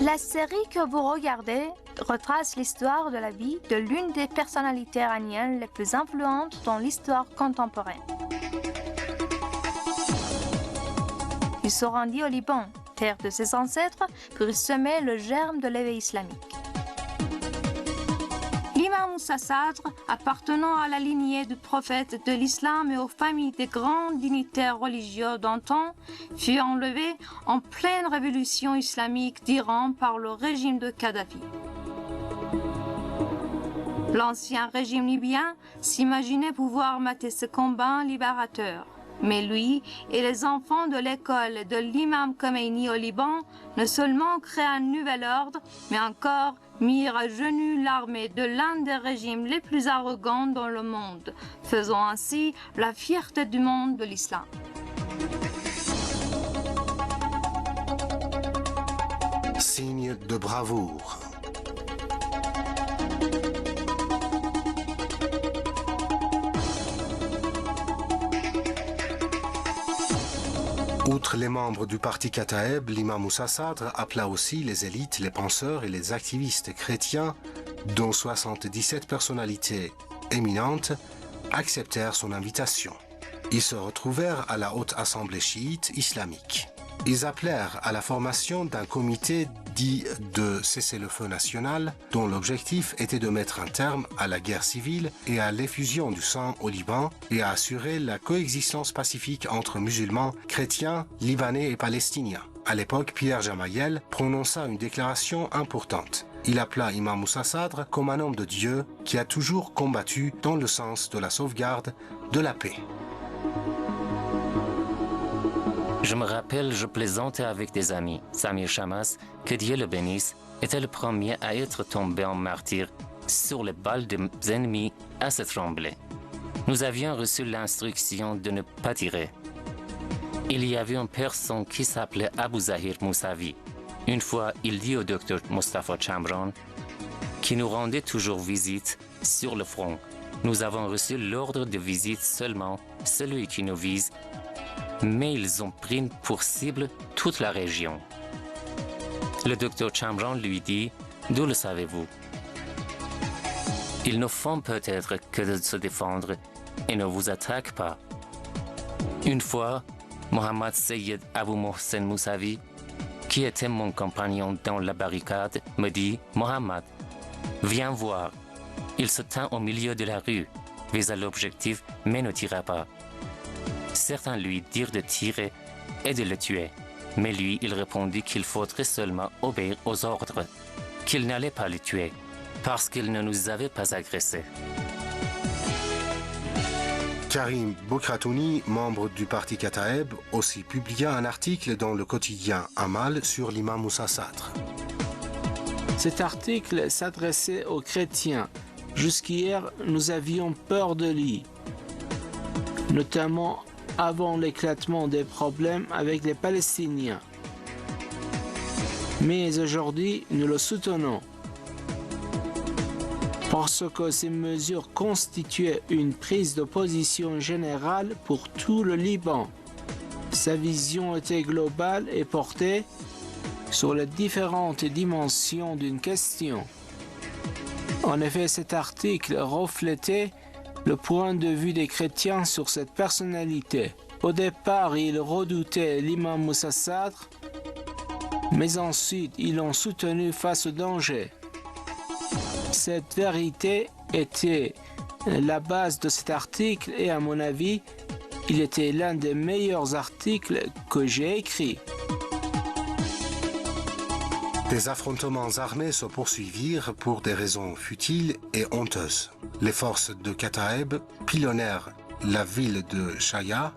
La série que vous regardez retrace l'histoire de la vie de l'une des personnalités iraniennes les plus influentes dans l'histoire contemporaine. Il se rendit au Liban, terre de ses ancêtres, pour y semer le germe de l'éveil islamique. L'imam Moussa Sadr, appartenant à la lignée du prophète de l'islam et aux familles des grands dignitaires religieux d'antan, fut enlevé en pleine révolution islamique d'Iran par le régime de Kadhafi. L'ancien régime libyen s'imaginait pouvoir mater ce combat libérateur. Mais lui et les enfants de l'école de l'imam Khomeini au Liban non seulement créent un nouvel ordre, mais encore mirent à genoux l'armée de l'un des régimes les plus arrogants dans le monde, faisant ainsi la fierté du monde de l'islam. Signe de bravoure. Outre les membres du parti Kataeb, l'imam Moussa Sadr appela aussi les élites, les penseurs et les activistes chrétiens, dont 77 personnalités éminentes acceptèrent son invitation. Ils se retrouvèrent à la Haute Assemblée chiite islamique. Ils appelèrent à la formation d'un comité dit de cessez-le-feu national, dont l'objectif était de mettre un terme à la guerre civile et à l'effusion du sang au Liban et à assurer la coexistence pacifique entre musulmans, chrétiens, libanais et palestiniens. À l'époque, Pierre Gemayel prononça une déclaration importante. Il appela Imam Moussa Sadr comme un homme de Dieu qui a toujours combattu dans le sens de la sauvegarde de la paix. Je me rappelle, je plaisantais avec des amis. Samir Chamas, que Dieu le bénisse, était le premier à être tombé en martyr sur les balles des ennemis à se trembler. Nous avions reçu l'instruction de ne pas tirer. Il y avait une personne qui s'appelait Abu Zahir Moussavi. Une fois, il dit au docteur Mustafa Chamran, qui nous rendait toujours visite sur le front. Nous avons reçu l'ordre de visite seulement celui qui nous vise, mais ils ont pris pour cible toute la région. Le docteur Chamran lui dit « D'où le savez-vous » Ils ne font peut-être que de se défendre et ne vous attaquent pas. Une fois, Mohammad Seyed Abu Mohsen Moussavi, qui était mon compagnon dans la barricade, me dit « Mohammad, viens voir. » Il se tint au milieu de la rue, visa l'objectif, mais ne tira pas. Certains lui dirent de tirer et de le tuer, mais lui, il répondit qu'il faudrait seulement obéir aux ordres, qu'il n'allait pas le tuer, parce qu'il ne nous avait pas agressés. Karim Bokratouni, membre du parti Kataeb, aussi publia un article dans le quotidien Amal sur l'imam Moussa Sadr. Cet article s'adressait aux chrétiens. Jusqu'hier, nous avions peur de lui, notamment avant l'éclatement des problèmes avec les Palestiniens. Mais aujourd'hui, nous le soutenons, parce que ces mesures constituaient une prise de position générale pour tout le Liban. Sa vision était globale et portait sur les différentes dimensions d'une question. En effet, cet article reflétait le point de vue des chrétiens sur cette personnalité. Au départ, ils redoutaient l'imam Moussa Sadr, mais ensuite ils l'ont soutenu face au danger. Cette vérité était la base de cet article et à mon avis, il était l'un des meilleurs articles que j'ai écrits. Des affrontements armés se poursuivirent pour des raisons futiles et honteuses. Les forces de Kataeb pilonnèrent la ville de Chaya.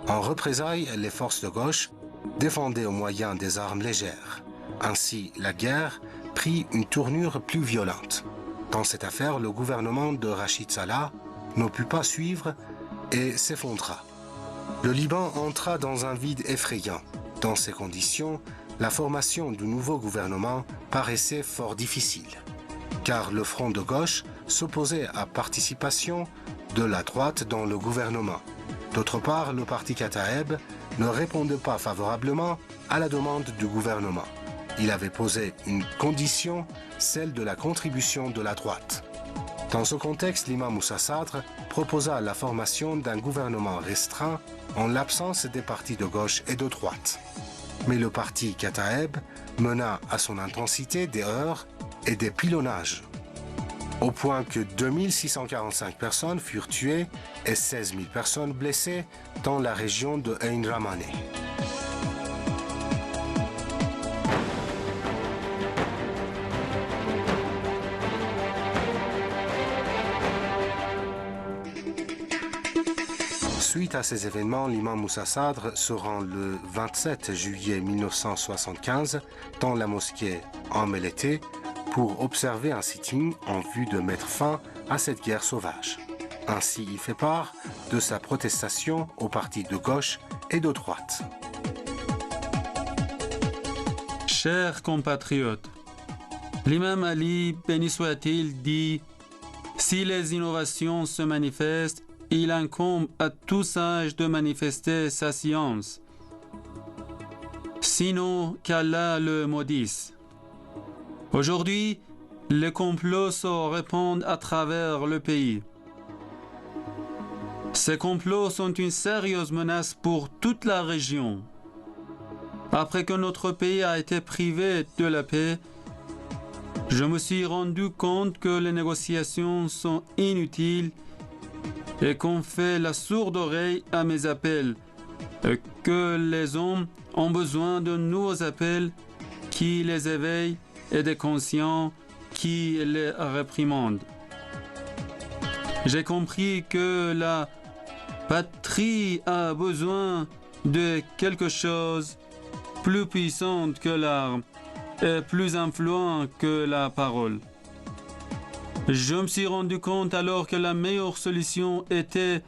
En représailles, les forces de gauche défendaient au moyen des armes légères. Ainsi, la guerre prit une tournure plus violente. Dans cette affaire, le gouvernement de Rachid Salah ne put pas suivre et s'effondra. Le Liban entra dans un vide effrayant. Dans ces conditions, la formation du nouveau gouvernement paraissait fort difficile, car le front de gauche s'opposait à participation de la droite dans le gouvernement. D'autre part, le parti Kataeb ne répondait pas favorablement à la demande du gouvernement. il avait posé une condition, celle de la contribution de la droite. Dans ce contexte, l'imam Moussa Sadr proposa la formation d'un gouvernement restreint en l'absence des partis de gauche et de droite. Mais le parti Kataeb mena à son intensité des heurts et des pilonnages, au point que 2645 personnes furent tuées et 16 000 personnes blessées dans la région de Ain Ramane. Suite à ces événements, l'imam Moussa Sadr se rend le 27 juillet 1975 dans la mosquée en Melete pour observer un sitting en vue de mettre fin à cette guerre sauvage. Ainsi, il fait part de sa protestation aux partis de gauche et de droite. Chers compatriotes, l'imam Ali, béni soit-il, dit « Si les innovations se manifestent, il incombe à tout sage de manifester sa science. Sinon, qu'Allah le maudisse. » Aujourd'hui, les complots se répandent à travers le pays. Ces complots sont une sérieuse menace pour toute la région. Après que notre pays a été privé de la paix, je me suis rendu compte que les négociations sont inutiles et qu'on fait la sourde oreille à mes appels, et que les hommes ont besoin de nouveaux appels qui les éveillent et des conscients qui les réprimandent. J'ai compris que la patrie a besoin de quelque chose plus puissant que l'arme et plus influent que la parole. Je me suis rendu compte alors que la meilleure solution était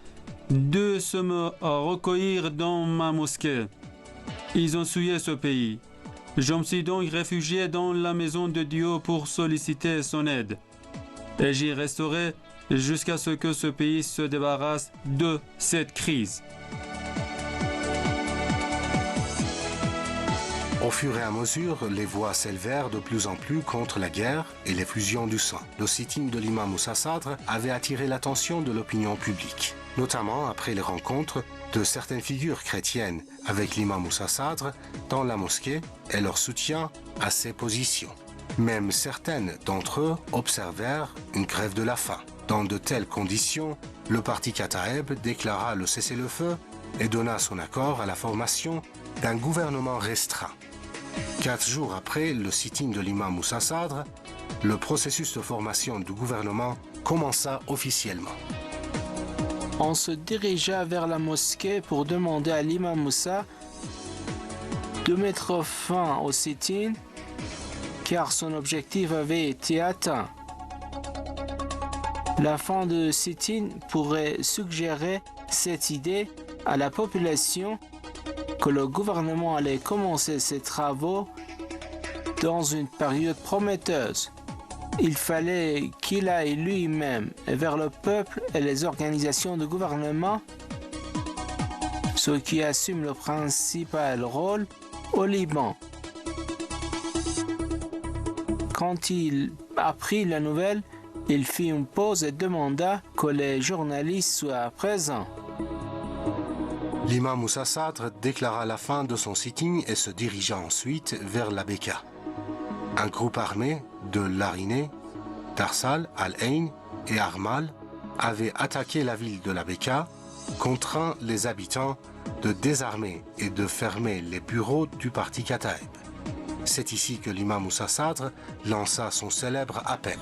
de se me recueillir dans ma mosquée. Ils ont souillé ce pays. Je me suis donc réfugié dans la maison de Dieu pour solliciter son aide. Et j'y resterai jusqu'à ce que ce pays se débarrasse de cette crise. Au fur et à mesure, les voix s'élevèrent de plus en plus contre la guerre et l'effusion du sang. Le sitting de l'imam Moussa Sadr avait attiré l'attention de l'opinion publique, notamment après les rencontres de certaines figures chrétiennes avec l'imam Moussa Sadr dans la mosquée et leur soutien à ses positions. Même certaines d'entre eux observèrent une grève de la faim. Dans de telles conditions, le parti Kataeb déclara le cessez-le-feu et donna son accord à la formation d'un gouvernement restreint. 4 jours après le sitting de l'imam Moussa Sadr, le processus de formation du gouvernement commença officiellement. On se dirigea vers la mosquée pour demander à l'imam Moussa de mettre fin au sit-in car son objectif avait été atteint. La fin de sit-in pourrait suggérer cette idée à la population que le gouvernement allait commencer ses travaux dans une période prometteuse. Il fallait qu'il aille lui-même vers le peuple et les organisations de gouvernement, ceux qui assument le principal rôle au Liban. Quand il apprit la nouvelle, il fit une pause et demanda que les journalistes soient présents. L'imam Moussa Sadr déclara la fin de son sitting et se dirigea ensuite vers la Beka. Un groupe armé de Lariné, Tarsal, Al-Ain et Armal avait attaqué la ville de la Beka, contraint les habitants de désarmer et de fermer les bureaux du parti Kataeb. C'est ici que l'imam Moussa Sadr lança son célèbre appel.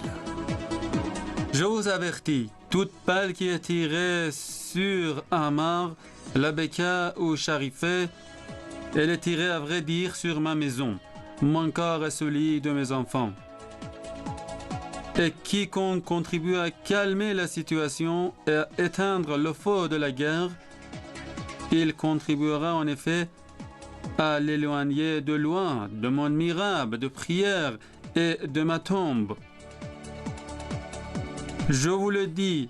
Je vous avertis, toute balle qui est tirée sur Amar, la Beka ou Sharifeh, elle est tirée à vrai dire sur ma maison, mon corps et celui de mes enfants. Et quiconque contribue à calmer la situation et à éteindre le feu de la guerre, il contribuera en effet à l'éloigner de loin de mon mirabe de prière et de ma tombe. Je vous le dis,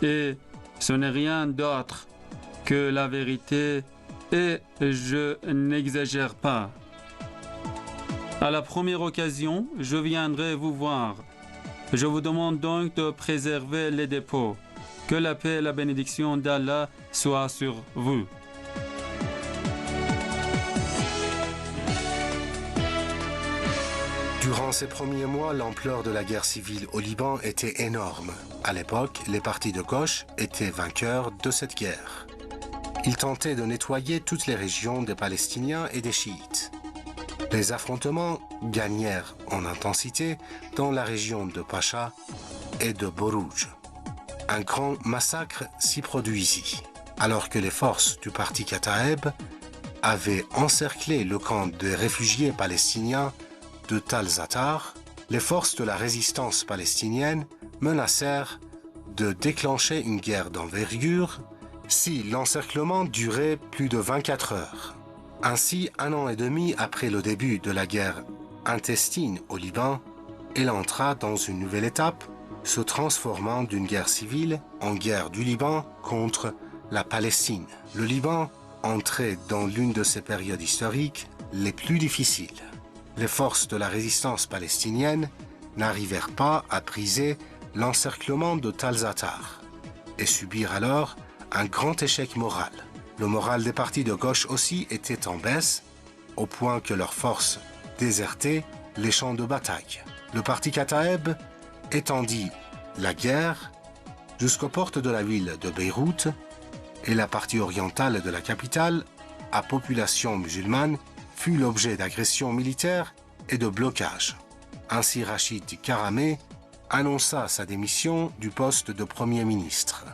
et ce n'est rien d'autre que la vérité, et je n'exagère pas. À la première occasion, je viendrai vous voir. Je vous demande donc de préserver les dépôts. Que la paix et la bénédiction d'Allah soient sur vous. Durant ces premiers mois, l'ampleur de la guerre civile au Liban était énorme. À l'époque, les partis de gauche étaient vainqueurs de cette guerre. Ils tentaient de nettoyer toutes les régions des Palestiniens et des chiites. Les affrontements gagnèrent en intensité dans la région de Pacha et de Borouj. Un grand massacre s'y produisit, alors que les forces du parti Kataeb avaient encerclé le camp des réfugiés palestiniens de Tal Zatar. Les forces de la résistance palestinienne menacèrent de déclencher une guerre d'envergure si l'encerclement durait plus de 24 heures. Ainsi, 1 an et demi après le début de la guerre intestine au Liban, elle entra dans une nouvelle étape, se transformant d'une guerre civile en guerre du Liban contre la Palestine. Le Liban entrait dans l'une de ces périodes historiques les plus difficiles. Les forces de la résistance palestinienne n'arrivèrent pas à briser l'encerclement de Tal Zatar et subirent alors un grand échec moral. Le moral des partis de gauche aussi était en baisse, au point que leurs forces désertaient les champs de bataille. Le parti Kataeb étendit la guerre jusqu'aux portes de la ville de Beyrouth et la partie orientale de la capitale, à population musulmane, fut l'objet d'agressions militaires et de blocages. Ainsi, Rachid Karameh annonça sa démission du poste de Premier ministre.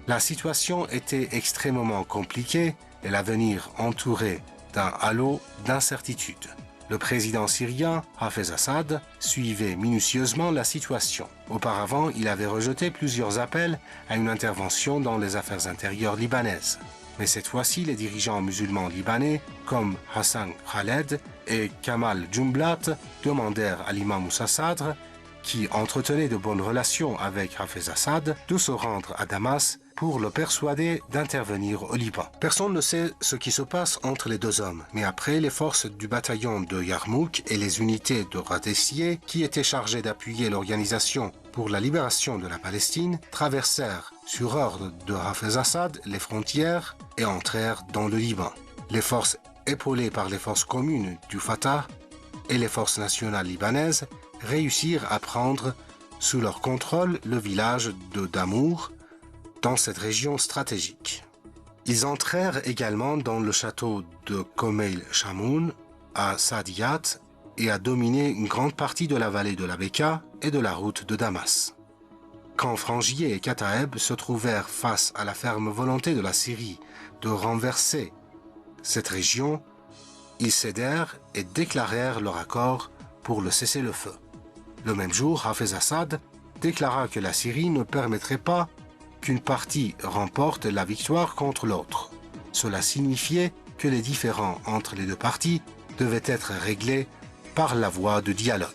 La situation était extrêmement compliquée et l'avenir entouré d'un halo d'incertitude. Le président syrien, Hafez Assad, suivait minutieusement la situation. Auparavant, il avait rejeté plusieurs appels à une intervention dans les affaires intérieures libanaises. Mais cette fois-ci, les dirigeants musulmans libanais, comme Hassan Khaled et Kamal Jumblat, demandèrent à l'imam Moussa Sadr, qui entretenait de bonnes relations avec Hafez Assad, de se rendre à Damas pour le persuader d'intervenir au Liban. Personne ne sait ce qui se passe entre les deux hommes, mais après, les forces du bataillon de Yarmouk et les unités de Radessier, qui étaient chargées d'appuyer l'organisation pour la libération de la Palestine, traversèrent, sur ordre de Hafez Assad, les frontières et entrèrent dans le Liban. Les forces épaulées par les forces communes du Fatah et les forces nationales libanaises réussirent à prendre sous leur contrôle le village de Damour, dans cette région stratégique. Ils entrèrent également dans le château de Komeil Shamoun à Sadiyat et à dominer une grande partie de la vallée de la Beka et de la route de Damas. Quand Frangier et Kataeb se trouvèrent face à la ferme volonté de la Syrie de renverser cette région, ils cédèrent et déclarèrent leur accord pour le cessez-le-feu. Le même jour, Hafez Assad déclara que la Syrie ne permettrait pas qu'une partie remporte la victoire contre l'autre. Cela signifiait que les différends entre les deux parties devaient être réglés par la voie de dialogue.